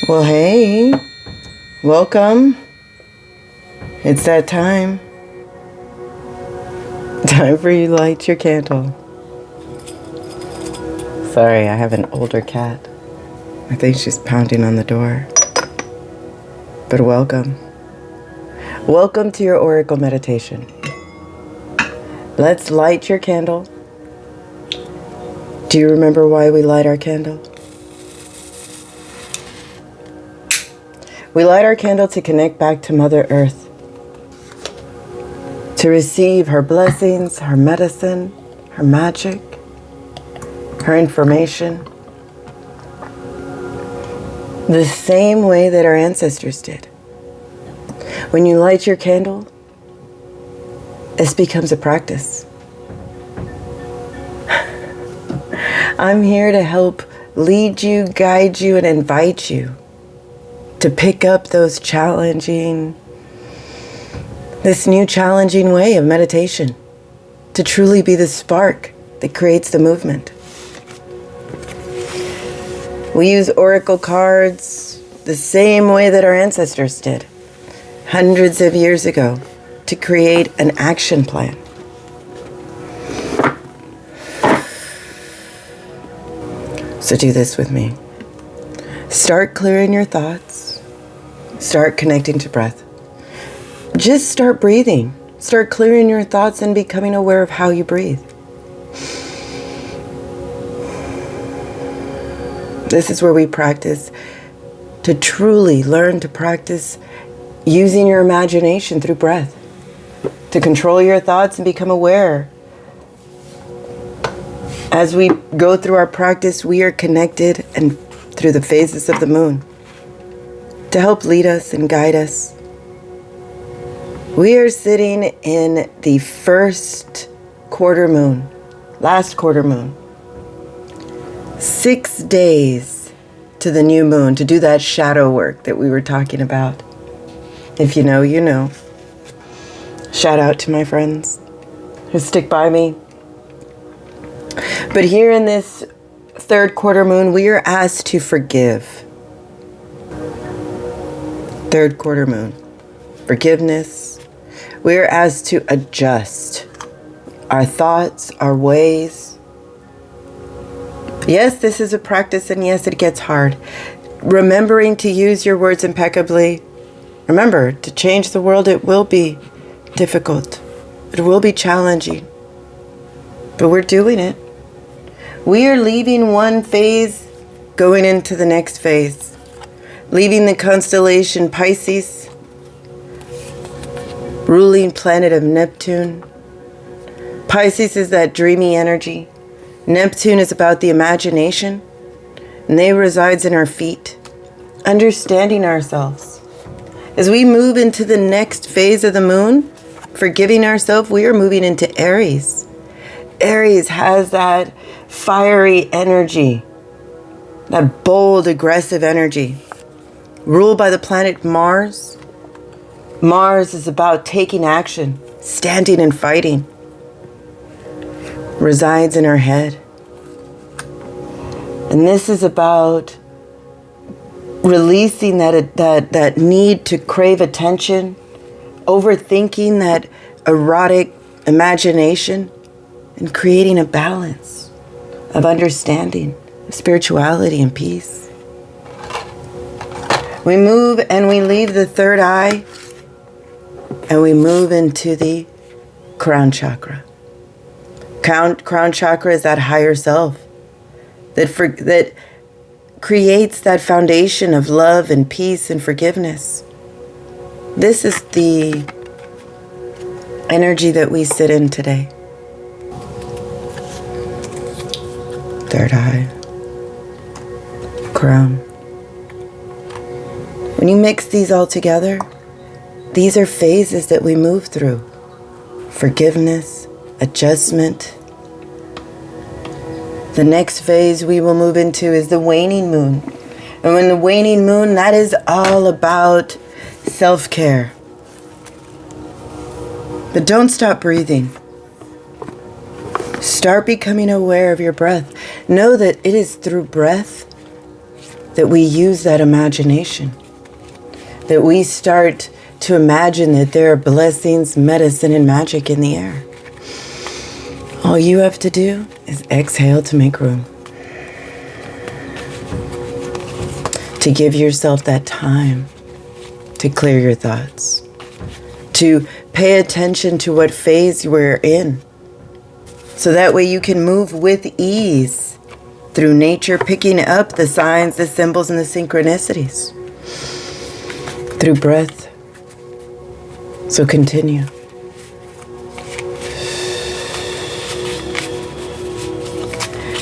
Well, hey, welcome. It's that time. Time for you to light your candle. Sorry, I have an older cat. I think she's pounding on the door. But welcome. Welcome to your Oracle meditation. Let's light your candle. Do you remember why we light our candle? We light our candle to connect back to Mother Earth, to receive her blessings, her medicine, her magic, her information, the same way that our ancestors did. When you light your candle, this becomes a practice. I'm here to help lead you, guide you, and invite you to pick up this new challenging way of meditation, to truly be the spark that creates the movement. We use oracle cards the same way that our ancestors did, hundreds of years ago, to create an action plan. So do this with me. Start clearing your thoughts. Start connecting to breath. Just start breathing. Start clearing your thoughts and becoming aware of how you breathe. This is where we practice to truly learn to practice using your imagination through breath, to control your thoughts and become aware. As we go through our practice, we are connected and through the phases of the moon to help lead us and guide us. We are sitting in the first quarter moon, last quarter moon. 6 days to the new moon to do that shadow work that we were talking about. If you know, you know. Shout out to my friends who stick by me. But here in this third quarter moon, we are asked to forgive. Third quarter moon, forgiveness. We are asked to adjust our thoughts, our ways. Yes, this is a practice, and yes, it gets hard. Remembering to use your words impeccably. Remember, to change the world, it will be difficult. It will be challenging. But we're doing it. We are leaving one phase, going into the next phase. Leaving the constellation Pisces, ruling planet of Neptune. Pisces is that dreamy energy. Neptune is about the imagination, and they resides in our feet, understanding ourselves. As we move into the next phase of the moon, forgiving ourselves, we are moving into Aries. Aries has that fiery energy, that bold, aggressive energy. Ruled by the planet Mars. Mars is about taking action, standing and fighting. Resides in our head. And this is about releasing that need to crave attention, overthinking that erotic imagination, and creating a balance of understanding, spirituality, and peace. We move and we leave the third eye and we move into the crown chakra. Crown chakra is that higher self that creates that foundation of love and peace and forgiveness. This is the energy that we sit in today. Third eye, crown. When you mix these all together, these are phases that we move through. Forgiveness, adjustment. The next phase we will move into is the waning moon. And when the waning moon, that is all about self-care. But don't stop breathing. Start becoming aware of your breath. Know that it is through breath that we use that imagination, that we start to imagine that there are blessings, medicine, and magic in the air. All you have to do is exhale to make room. To give yourself that time to clear your thoughts. To pay attention to what phase we're in. So that way you can move with ease through nature, picking up the signs, the symbols, and the synchronicities. Through breath. So continue.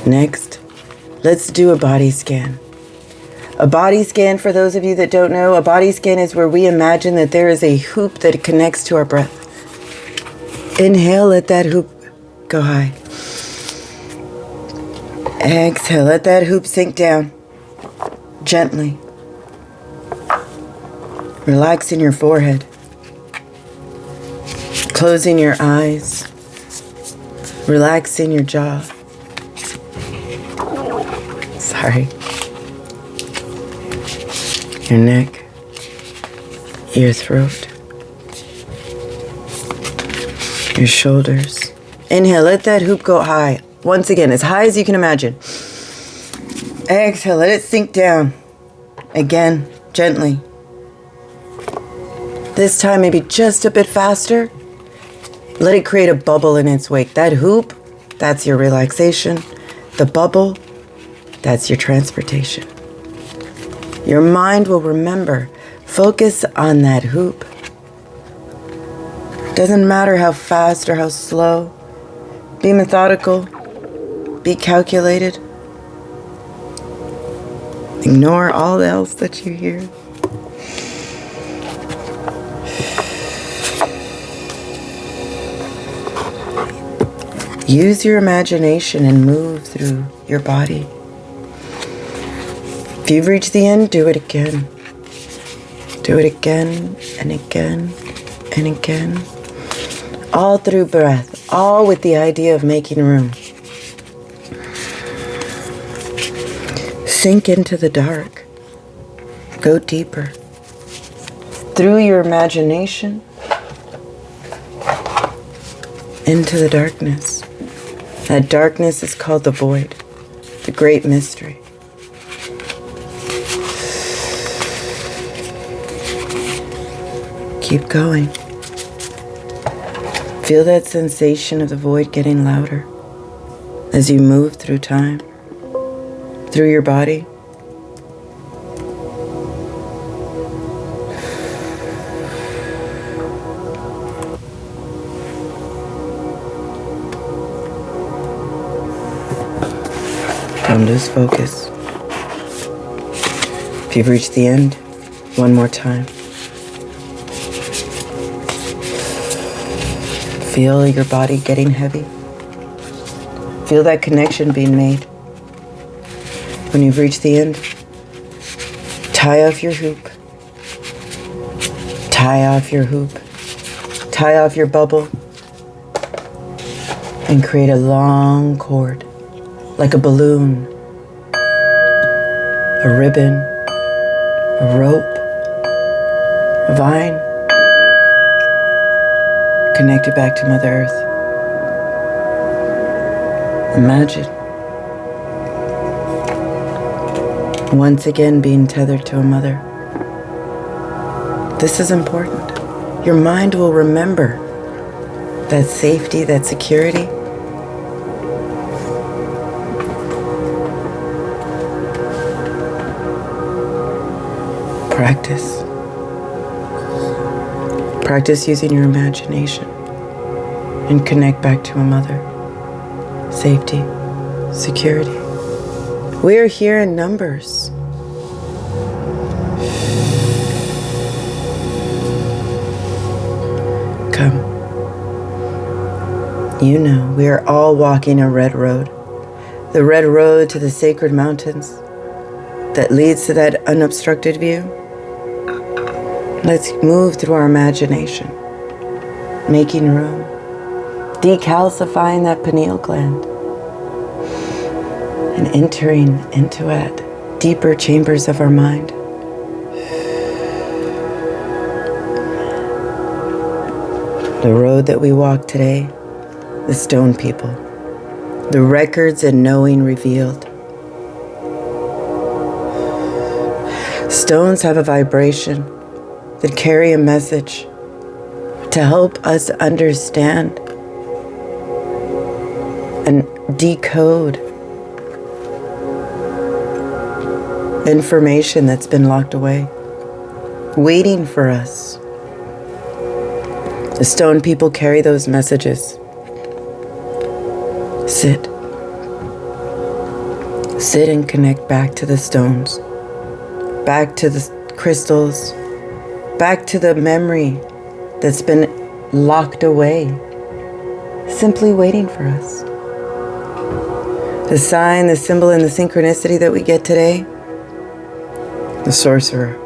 Next, let's do a body scan. A body scan, for those of you that don't know, a body scan is where we imagine that there is a hoop that connects to our breath. Inhale, let that hoop go high. Exhale, let that hoop sink down. Gently. Relaxing your forehead. Closing your eyes. Relaxing your jaw. Sorry. Your neck. Your throat. Your shoulders. Inhale, let that hoop go high. Once again, as high as you can imagine. Exhale, let it sink down. Again, gently. This time, maybe just a bit faster. Let it create a bubble in its wake. That hoop, that's your relaxation. The bubble, that's your transportation. Your mind will remember. Focus on that hoop. Doesn't matter how fast or how slow. Be methodical. Be calculated. Ignore all else that you hear. Use your imagination and move through your body. If you've reached the end, do it again. Do it again and again and again. All through breath, all with the idea of making room. Sink into the dark. Go deeper. Through your imagination, into the darkness. That darkness is called the void, the great mystery. Keep going. Feel that sensation of the void getting louder as you move through time, through your body. Don't lose focus. If you've reached the end, one more time. Feel your body getting heavy. Feel that connection being made. When you've reached the end, tie off your hoop. Tie off your hoop. Tie off your bubble. And create a long cord, like a balloon, a ribbon, a rope, a vine. Connected back to Mother Earth. Imagine once again being tethered to a mother. This is important. Your mind will remember that safety, that security. Practice. Practice using your imagination and connect back to a mother. Safety, security. We are here in numbers. Come. You know, we are all walking a red road. The red road to the sacred mountains that leads to that unobstructed view. Let's move through our imagination, making room, decalcifying that pineal gland, and entering into it deeper chambers of our mind. The road that we walk today, the stone people, the records and knowing revealed. Stones have a vibration that carry a message to help us understand and decode information that's been locked away, waiting for us. The stone people carry those messages. Sit. Sit and connect back to the stones, back to the crystals, back to the memory that's been locked away, simply waiting for us. The sign, the symbol, and the synchronicity that we get today, the sorcerer,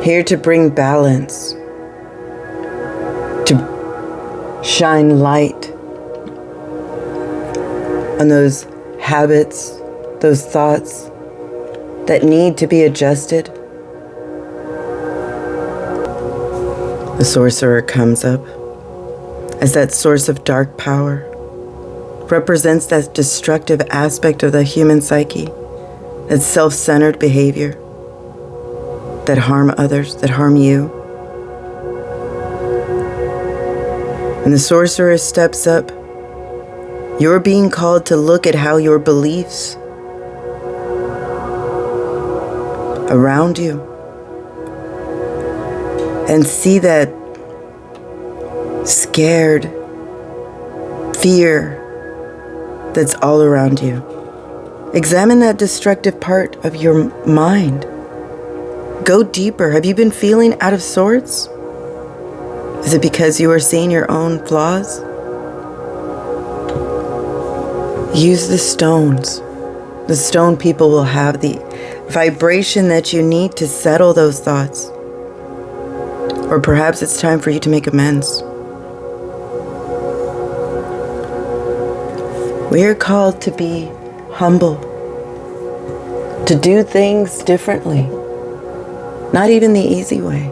here to bring balance, to shine light on those habits, those thoughts that need to be adjusted. The sorcerer comes up as that source of dark power, represents that destructive aspect of the human psyche, that self-centered behavior that harm others, that harm you. When the sorcerer steps up, you're being called to look at how your beliefs around you and see that scared fear that's all around you. Examine that destructive part of your mind. Go deeper. Have you been feeling out of sorts? Is it because you are seeing your own flaws? Use the stones. The stone people will have the vibration that you need to settle those thoughts. Or perhaps it's time for you to make amends. We are called to be humble, to do things differently, not even the easy way.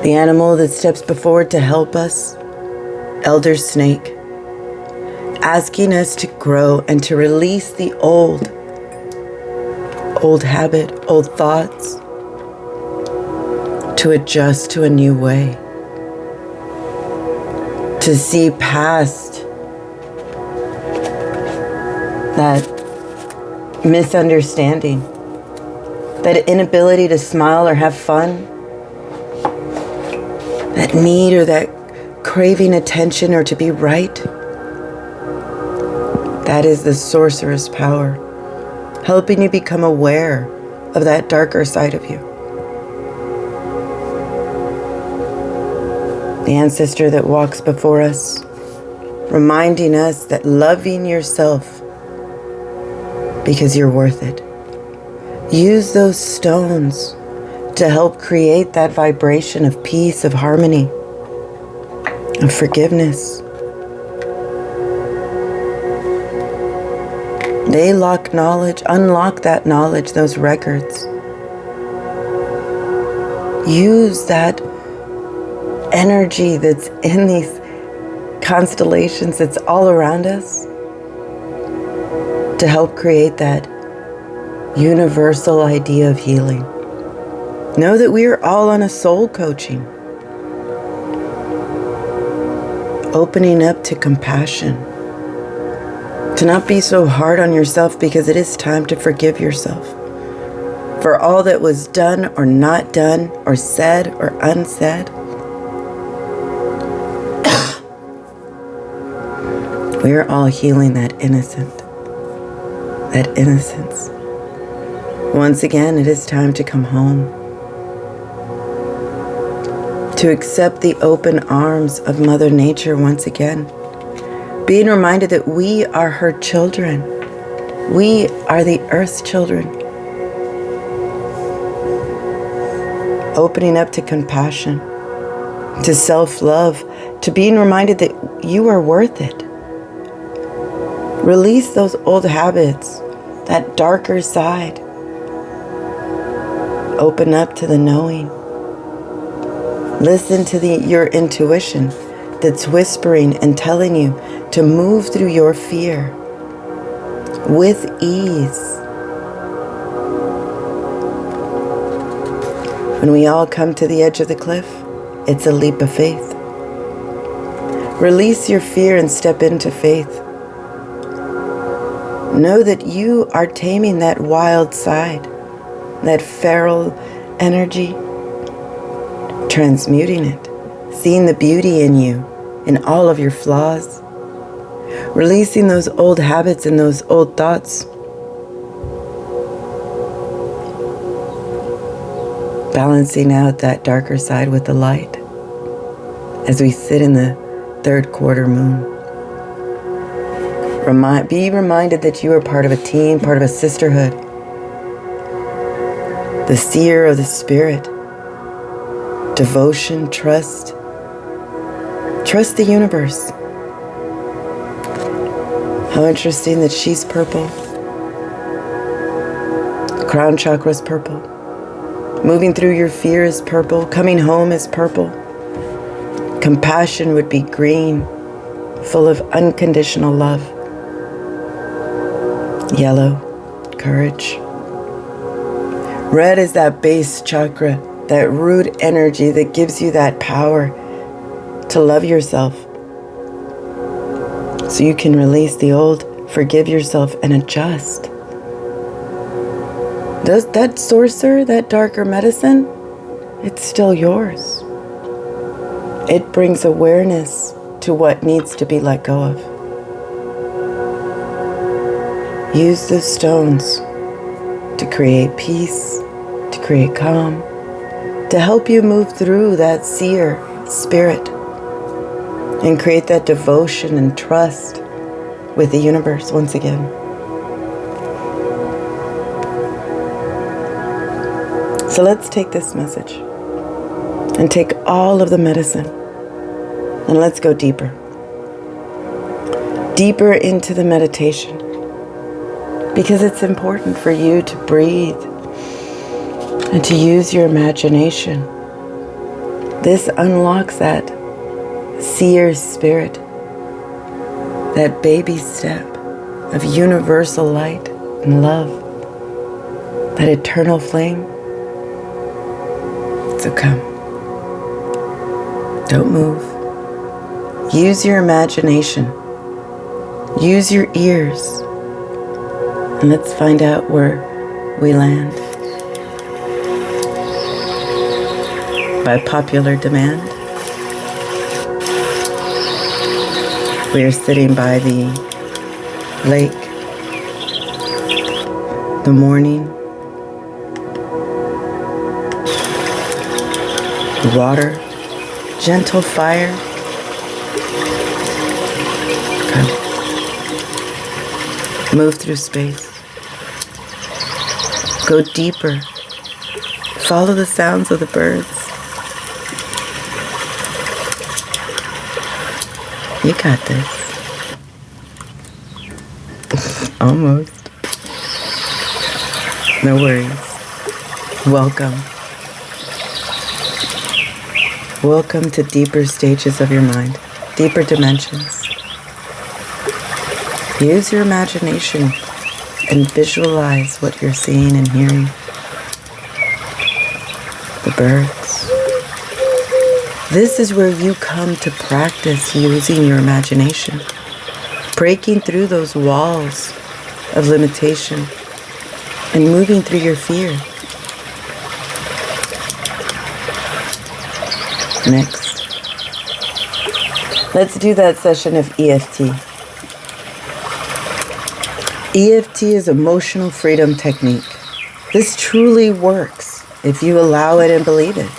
The animal that steps before to help us, Elder Snake, asking us to grow and to release the old habit, old thoughts, to adjust to a new way, to see past that misunderstanding, that inability to smile or have fun, that need or that craving attention or to be right. That is the sorcerer's power, helping you become aware of that darker side of you. The ancestor that walks before us, reminding us that loving yourself because you're worth it. Use those stones to help create that vibration of peace, of harmony, of forgiveness. They unlock that knowledge, those records. Use that energy that's in these constellations, that's all around us, to help create that universal idea of healing. Know that we are all on a soul coaching, opening up to compassion, to not be so hard on yourself, because it is time to forgive yourself for all that was done or not done, or said or unsaid. We are all healing that innocence. Once again, it is time to come home, to accept the open arms of Mother Nature once again, being reminded that we are her children. We are the Earth's children. Opening up to compassion, to self-love, to being reminded that you are worth it. Release those old habits, that darker side. Open up to the knowing. Listen to your intuition that's whispering and telling you to move through your fear with ease. When we all come to the edge of the cliff, it's a leap of faith. Release your fear and step into faith. Know that you are taming that wild side, that feral energy, transmuting it, seeing the beauty in you, in all of your flaws, releasing those old habits and those old thoughts, balancing out that darker side with the light as we sit in the third quarter moon. Be reminded that you are part of a team, part of a sisterhood. The seer of the spirit. Devotion, trust. Trust the universe. How interesting that she's purple. Crown chakra is purple. Moving through your fear is purple. Coming home is purple. Compassion would be green, full of unconditional love. Yellow, courage. Red is that base chakra, that root energy that gives you that power to love yourself. So you can release the old, forgive yourself, and adjust. That sorcerer, that darker medicine, it's still yours. It brings awareness to what needs to be let go of. Use the stones to create peace, to create calm, to help you move through that seer spirit and create that devotion and trust with the universe once again. So let's take this message and take all of the medicine and let's go deeper. Deeper into the meditation. Because it's important for you to breathe and to use your imagination. This unlocks that seer spirit, that baby step of universal light and love, that eternal flame. So come. Don't move. Use your imagination. Use your ears. And let's find out where we land. By popular demand, we are sitting by the lake, the morning, water, gentle fire. Come. Move through space. Go deeper. Follow the sounds of the birds. You got this. Almost. No worries. Welcome. Welcome to deeper stages of your mind, deeper dimensions. Use your imagination and visualize what you're seeing and hearing. The birds. This is where you come to practice using your imagination, breaking through those walls of limitation and moving through your fear. Next, let's do that session of EFT. EFT is emotional freedom technique. This truly works if you allow it and believe it.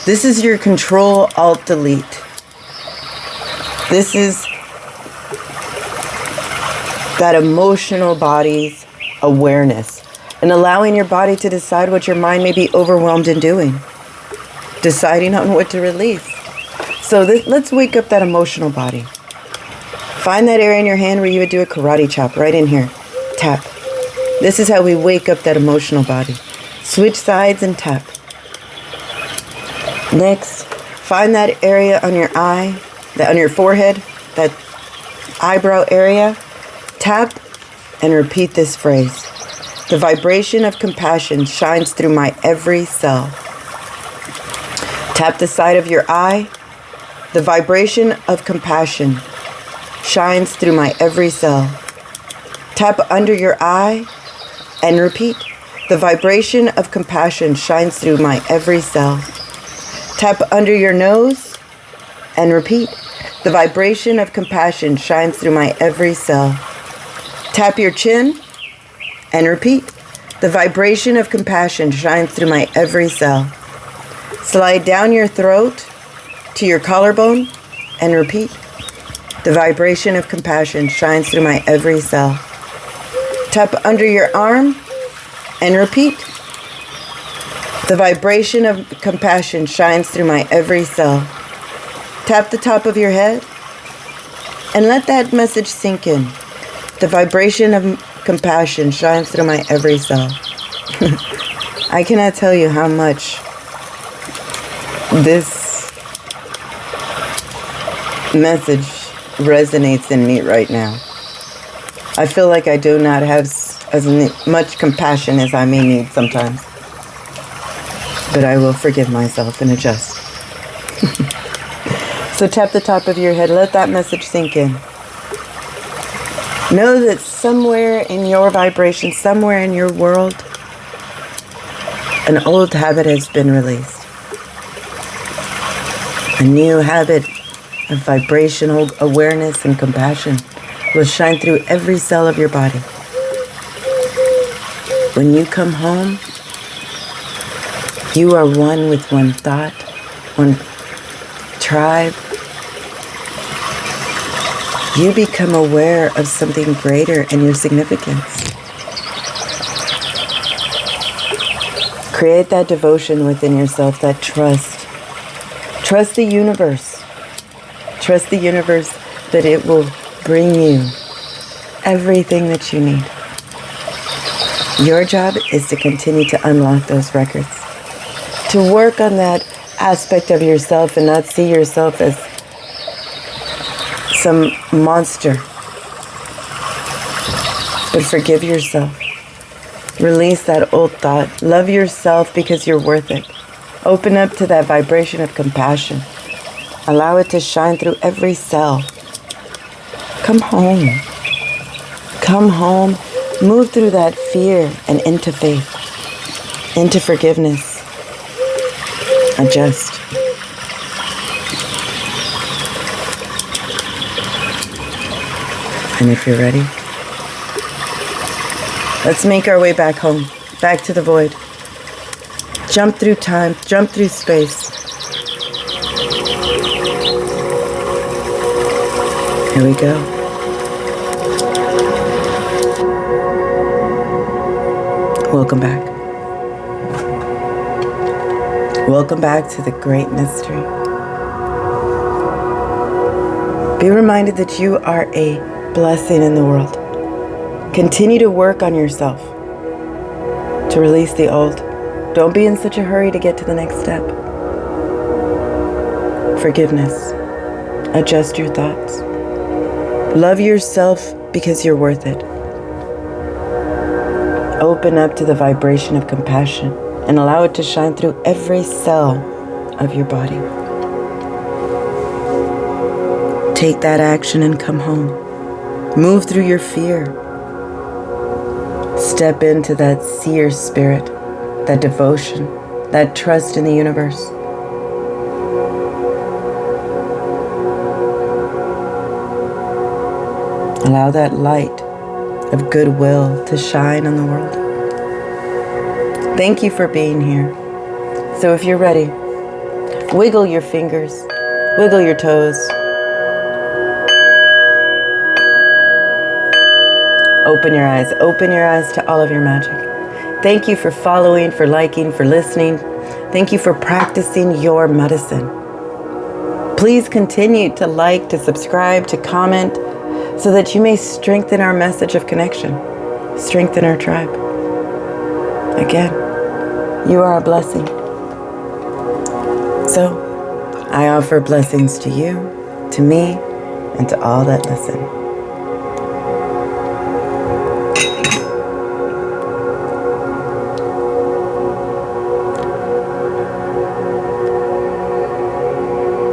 This is your Control-Alt-Delete. This is that emotional body's awareness and allowing your body to decide what your mind may be overwhelmed in doing. Deciding on what to release. So let's wake up that emotional body. Find that area in your hand where you would do a karate chop, right in here. Tap, This is how we wake up that emotional body. Switch sides and tap. Next, find that area on your eye, on your forehead, that eyebrow area. Tap and repeat this phrase. The vibration of compassion shines through my every cell. Tap the side of your eye. The vibration of compassion shines through my every cell. Tap under your eye and repeat. The vibration of compassion shines through my every cell. Tap under your nose and repeat. The vibration of compassion shines through my every cell. Tap your chin and repeat. The vibration of compassion shines through my every cell. Slide down your throat to your collarbone and repeat. The vibration of compassion shines through my every cell. Tap under your arm and repeat. The vibration of compassion shines through my every cell. Tap the top of your head and let that message sink in. The vibration of compassion shines through my every cell. I cannot tell you how much this message resonates in me right now. I feel like I do not have as much compassion as I may need sometimes. But I will forgive myself and adjust. So tap the top of your head. Let that message sink in. Know that somewhere in your vibration, somewhere in your world, an old habit has been released. A new habit of vibrational awareness and compassion will shine through every cell of your body. When you come home, you are one with one thought, one tribe. You become aware of something greater and your significance. Create that devotion within yourself, that trust. Trust the universe. Trust the universe that it will bring you everything that you need. Your job is to continue to unlock those records. To work on that aspect of yourself and not see yourself as some monster. But forgive yourself. Release that old thought. Love yourself because you're worth it. Open up to that vibration of compassion. Allow it to shine through every cell. Come home. Come home. Move through that fear and into faith. Into forgiveness. Adjust. And if you're ready, let's make our way back home, back to the void. Jump through time, jump through space. Here we go. Welcome back. Welcome back to the great mystery. Be reminded that you are a blessing in the world. Continue to work on yourself to release the old. Don't be in such a hurry to get to the next step. Forgiveness. Adjust your thoughts. Love yourself because you're worth it. Open up to the vibration of compassion and allow it to shine through every cell of your body. Take that action and come home. Move through your fear. Step into that seer spirit, that devotion, that trust in the universe. Allow that light of goodwill to shine on the world. Thank you for being here. So if you're ready, wiggle your fingers, wiggle your toes. Open your eyes to all of your magic. Thank you for following, for liking, for listening. Thank you for practicing your medicine. Please continue to like, to subscribe, to comment, so that you may strengthen our message of connection. strengthen our tribe. Again, you are a blessing. So, I offer blessings to you, to me, and to all that listen.